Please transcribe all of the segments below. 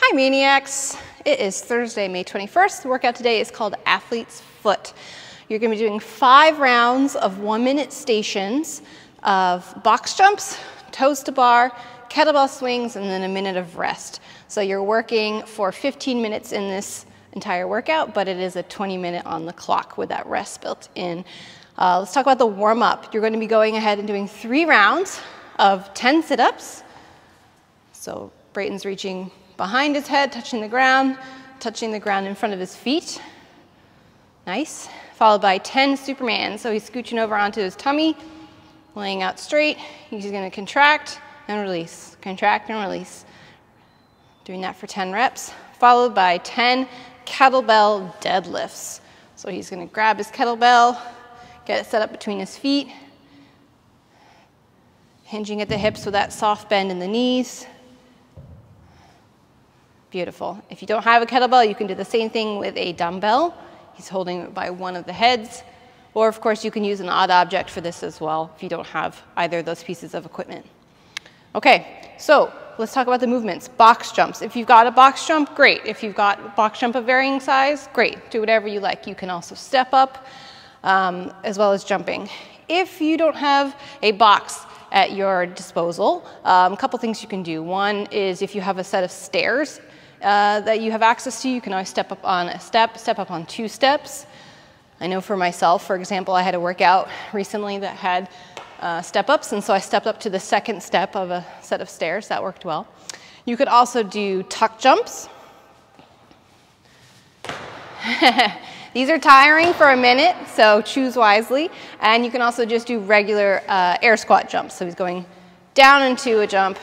Hi Maniacs! It is Thursday, May 21st. The workout today is called Athlete's Foot. You're going to be doing 5 rounds of 1-minute stations of box jumps, toes to bar, kettlebell swings, and then a minute of rest. So you're working for 15 minutes in this entire workout, but it is a 20-minute on the clock with that rest built in. Let's talk about the warm-up. You're going to be going ahead and doing 3 rounds of 10 sit-ups. So Brayton's reaching behind his head, touching the ground in front of his feet. Nice. Followed by 10 Superman. So he's scooching over onto his tummy, laying out straight. He's going to contract and release, contract and release. Doing that for 10 reps. Followed by 10 kettlebell deadlifts. So he's going to grab his kettlebell, get it set up between his feet, hinging at the hips with that soft bend in the knees. Beautiful. If you don't have a kettlebell, you can do the same thing with a dumbbell. He's holding it by one of the heads. Or, of course, you can use an odd object for this as well if you don't have either of those pieces of equipment. Okay, so let's talk about the movements. Box jumps. If you've got a box jump, great. If you've got a box jump of varying size, great. Do whatever you like. You can also step up as well as jumping. If you don't have a box at your disposal, a couple things you can do. One is if you have a set of stairs that you have access to, you can always step up on a step up on 2 steps. I know for myself, for example, I had a workout recently that had step-ups, and so I stepped up to the 2nd step of a set of stairs. That worked well. You could also do tuck jumps. These are tiring for a minute, so choose wisely. And you can also just do regular air squat jumps. So he's going down into a jump,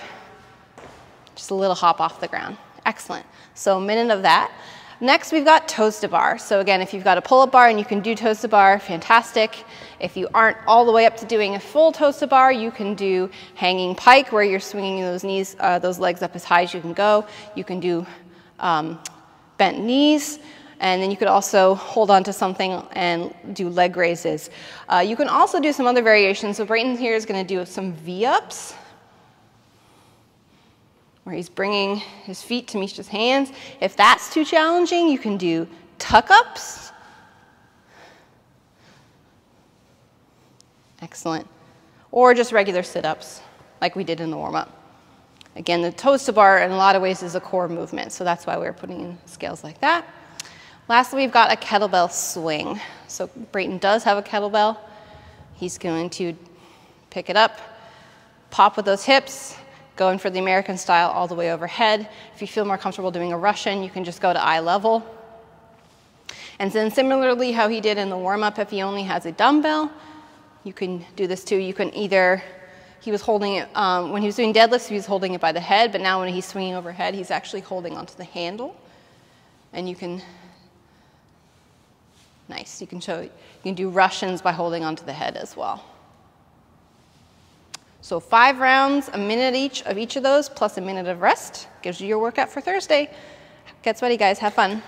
just a little hop off the ground. Excellent. So a minute of that. Next, we've got toes to bar. So again, if you've got a pull-up bar and you can do toes to bar, fantastic. If you aren't all the way up to doing a full toes to bar, you can do hanging pike, where you're swinging those knees, those legs up as high as you can go. You can do bent knees. And then you could also hold on to something and do leg raises. You can also do some other variations. So Brayton here is going to do some V-ups, where he's bringing his feet to Misha's hands. If that's too challenging, you can do tuck-ups. Excellent. Or just regular sit-ups, like we did in the warm-up. Again, the toes to bar in a lot of ways is a core movement, so that's why we're putting in scales like that. Lastly, we've got a kettlebell swing. So Brayton does have a kettlebell. He's going to pick it up, pop with those hips, going for the American style all the way overhead. If you feel more comfortable doing a Russian, you can just go to eye level. And then similarly how he did in the warm-up, if he only has a dumbbell, you can do this too. You can either, he was holding it, when he was doing deadlifts, he was holding it by the head, but now when he's swinging overhead, he's actually holding onto the handle. And you can, nice, you can do Russians by holding onto the head as well. So 5 rounds, a minute each of those, plus a minute of rest. Gives you your workout for Thursday. Get sweaty, guys. Have fun.